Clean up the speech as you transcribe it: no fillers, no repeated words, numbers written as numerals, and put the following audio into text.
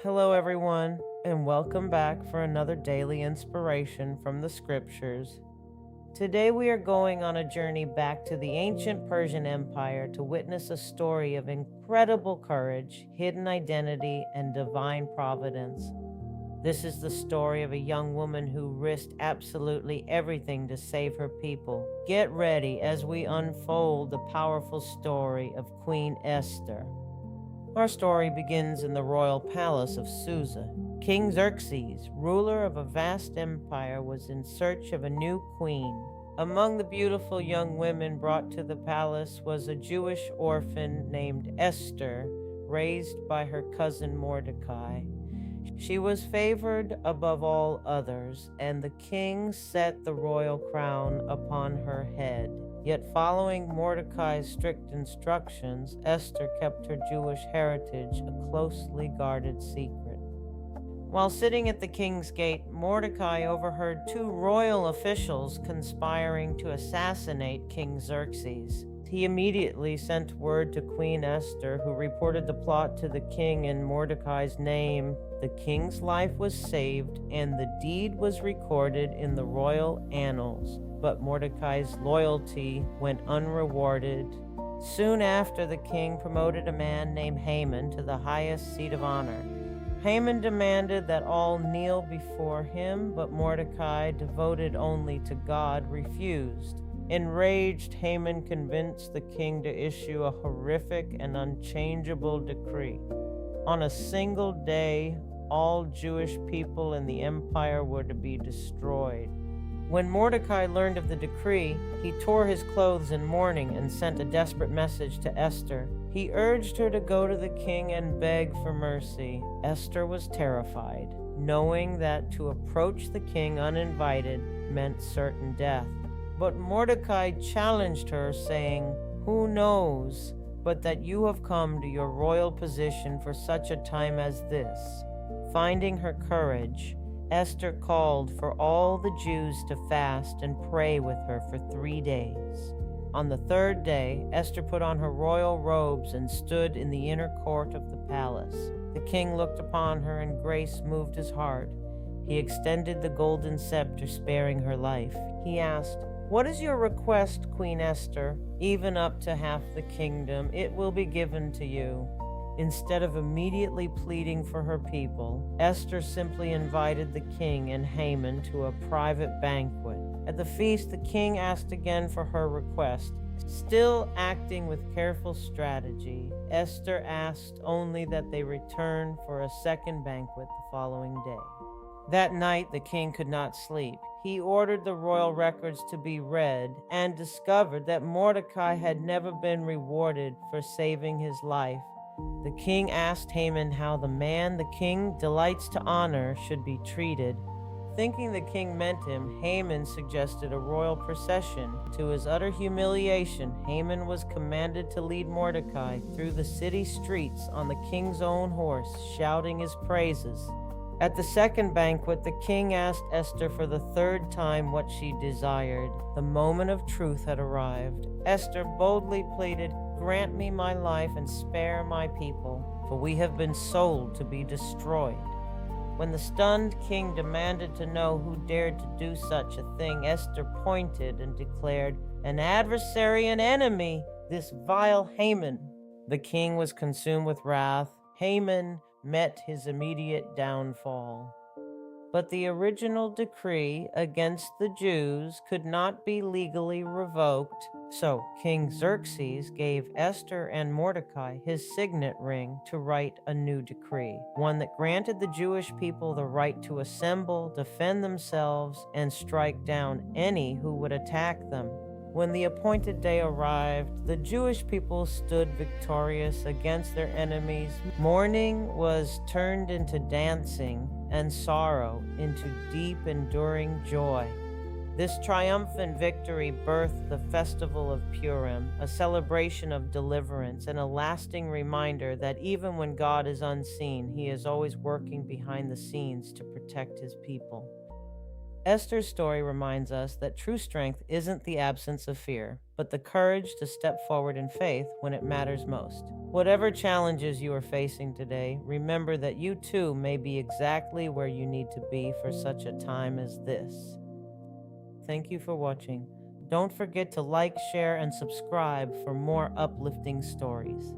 Hello, everyone, and welcome back for another daily inspiration from the scriptures. Today, we are going on a journey back to the ancient Persian Empire to witness a story of incredible courage, hidden identity, and divine providence. This is the story of a young woman who risked absolutely everything to save her people. Get ready as we unfold the powerful story of Queen Esther. Our story begins in the royal palace of Susa. King Xerxes, ruler of a vast empire, was in search of a new queen. Among the beautiful young women brought to the palace was a Jewish orphan named Esther, raised by her cousin Mordecai. She was favored above all others, and the king set the royal crown upon her head. Yet following Mordecai's strict instructions, Esther kept her Jewish heritage a closely guarded secret. While sitting at the king's gate, Mordecai overheard two royal officials conspiring to assassinate King Xerxes. He immediately sent word to Queen Esther, who reported the plot to the king in Mordecai's name. The king's life was saved, and the deed was recorded in the royal annals. But Mordecai's loyalty went unrewarded. Soon after, the king promoted a man named Haman to the highest seat of honor. Haman demanded that all kneel before him, but Mordecai, devoted only to God, refused. Enraged, Haman convinced the king to issue a horrific and unchangeable decree. On a single day, all Jewish people in the empire were to be destroyed. When Mordecai learned of the decree, he tore his clothes in mourning and sent a desperate message to Esther. He urged her to go to the king and beg for mercy. Esther was terrified, knowing that to approach the king uninvited meant certain death. But Mordecai challenged her, saying, "Who knows but that you have come to your royal position for such a time as this?" Finding her courage, Esther called for all the Jews to fast and pray with her for 3 days. On the third day, Esther put on her royal robes and stood in the inner court of the palace. The king looked upon her, and grace moved his heart. He extended the golden scepter, sparing her life. He asked, "What is your request, Queen Esther? Even up to half the kingdom, it will be given to you." Instead of immediately pleading for her people, Esther simply invited the king and Haman to a private banquet. At the feast, the king asked again for her request. Still acting with careful strategy, Esther asked only that they return for a second banquet the following day. That night, the king could not sleep. He ordered the royal records to be read and discovered that Mordecai had never been rewarded for saving his life. The king asked Haman how the man the king delights to honor should be treated. Thinking the king meant him, Haman suggested a royal procession. To his utter humiliation, Haman was commanded to lead Mordecai through the city streets on the king's own horse, shouting his praises. At the second banquet, the king asked Esther for the third time what she desired. The moment of truth had arrived. Esther boldly pleaded, "Grant me my life and spare my people, for we have been sold to be destroyed." When the stunned king demanded to know who dared to do such a thing, Esther pointed and declared, "An adversary, an enemy, this vile Haman." The king was consumed with wrath. Haman met his immediate downfall. But the original decree against the Jews could not be legally revoked, so King Xerxes gave Esther and Mordecai his signet ring to write a new decree, one that granted the Jewish people the right to assemble, defend themselves, and strike down any who would attack them. When the appointed day arrived, the Jewish people stood victorious against their enemies. Mourning was turned into dancing, and sorrow into deep, enduring joy. This triumphant victory birthed the festival of Purim, a celebration of deliverance and a lasting reminder that even when God is unseen, He is always working behind the scenes to protect His people. Esther's story reminds us that true strength isn't the absence of fear, but the courage to step forward in faith when it matters most. Whatever challenges you are facing today, remember that you too may be exactly where you need to be for such a time as this. Thank you for watching. Don't forget to like, share, and subscribe for more uplifting stories.